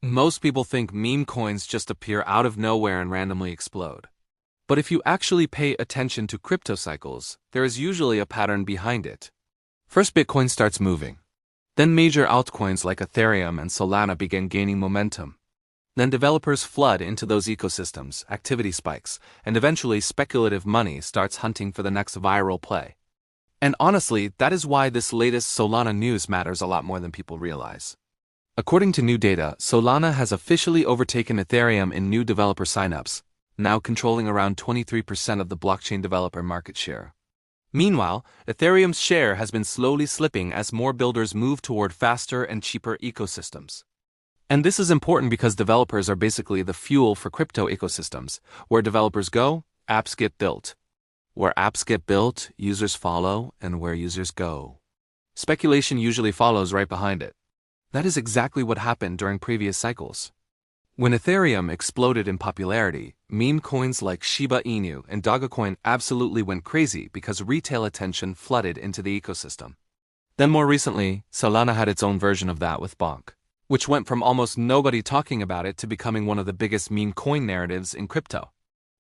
Most people think meme coins just appear out of nowhere and randomly explode. But if you actually pay attention to crypto cycles, there is usually a pattern behind it. First, Bitcoin starts moving. Then major altcoins like Ethereum and Solana begin gaining momentum. Then developers flood into those ecosystems, activity spikes, and eventually speculative money starts hunting for the next viral play. And honestly, that is why this latest Solana news matters a lot more than people realize. According to new data, Solana has officially overtaken Ethereum in new developer signups, now controlling around 23% of the blockchain developer market share. Meanwhile, Ethereum's share has been slowly slipping as more builders move toward faster and cheaper ecosystems. And this is important because developers are basically the fuel for crypto ecosystems. Where developers go, apps get built. Where apps get built, users follow, and where users go, speculation usually follows right behind it. That is exactly what happened during previous cycles. When Ethereum exploded in popularity, meme coins like Shiba Inu and Dogecoin absolutely went crazy because retail attention flooded into the ecosystem. Then more recently, Solana had its own version of that with BONK, which went from almost nobody talking about it to becoming one of the biggest meme coin narratives in crypto.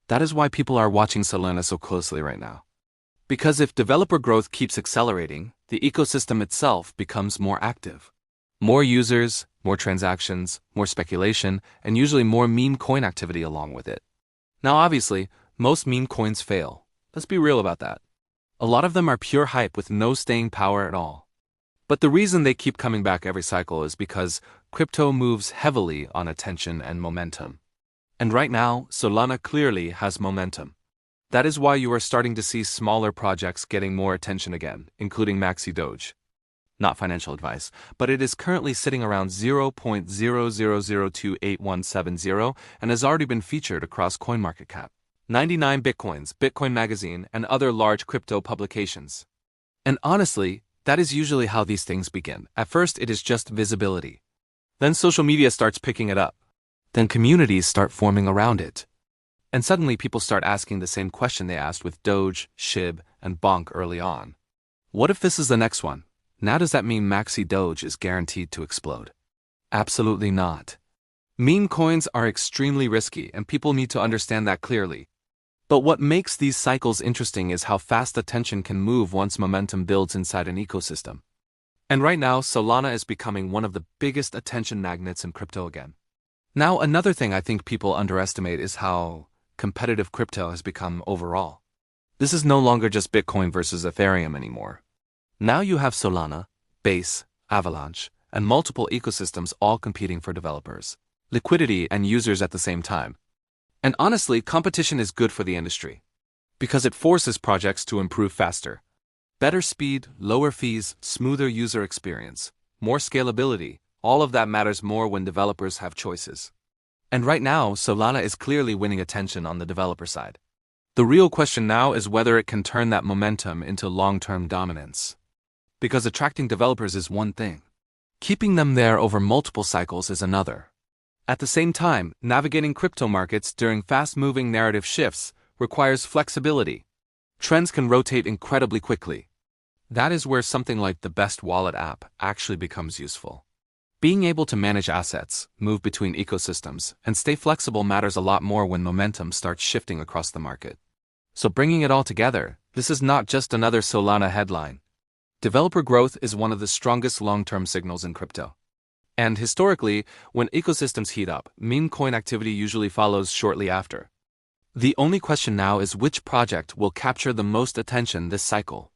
That is why people are watching Solana so closely right now. Because if developer growth keeps accelerating, the ecosystem itself becomes more active. More users, more transactions, more speculation, and usually more meme coin activity along with it. Now obviously, most meme coins fail. Let's be real about that. A lot of them are pure hype with no staying power at all. But the reason they keep coming back every cycle is because crypto moves heavily on attention and momentum. And right now, Solana clearly has momentum. That is why you are starting to see smaller projects getting more attention again, including Maxi Doge. Not financial advice, but it is currently sitting around 0.00028170 and has already been featured across CoinMarketCap, 99 Bitcoins, Bitcoin Magazine, and other large crypto publications. And honestly, that is usually how these things begin. At first, it is just visibility. Then social media starts picking it up. Then communities start forming around it. And suddenly people start asking the same question they asked with Doge, SHIB, and BONK early on. What if this is the next one? Now does that mean Maxi Doge is guaranteed to explode? Absolutely not. Meme coins are extremely risky and people need to understand that clearly. But what makes these cycles interesting is how fast attention can move once momentum builds inside an ecosystem. And right now, Solana is becoming one of the biggest attention magnets in crypto again. Now, another thing I think people underestimate is how competitive crypto has become overall. This is no longer just Bitcoin versus Ethereum anymore. Now you have Solana, Base, Avalanche, and multiple ecosystems all competing for developers, liquidity, and users at the same time. And honestly, competition is good for the industry, because it forces projects to improve faster. Better speed, lower fees, smoother user experience, more scalability, all of that matters more when developers have choices. And right now, Solana is clearly winning attention on the developer side. The real question now is whether it can turn that momentum into long-term dominance. Because attracting developers is one thing. Keeping them there over multiple cycles is another. At the same time, navigating crypto markets during fast-moving narrative shifts requires flexibility. Trends can rotate incredibly quickly. That is where something like the best wallet app actually becomes useful. Being able to manage assets, move between ecosystems, and stay flexible matters a lot more when momentum starts shifting across the market. So bringing it all together, this is not just another Solana headline. Developer growth is one of the strongest long-term signals in crypto. And historically, when ecosystems heat up, meme coin activity usually follows shortly after. The only question now is which project will capture the most attention this cycle.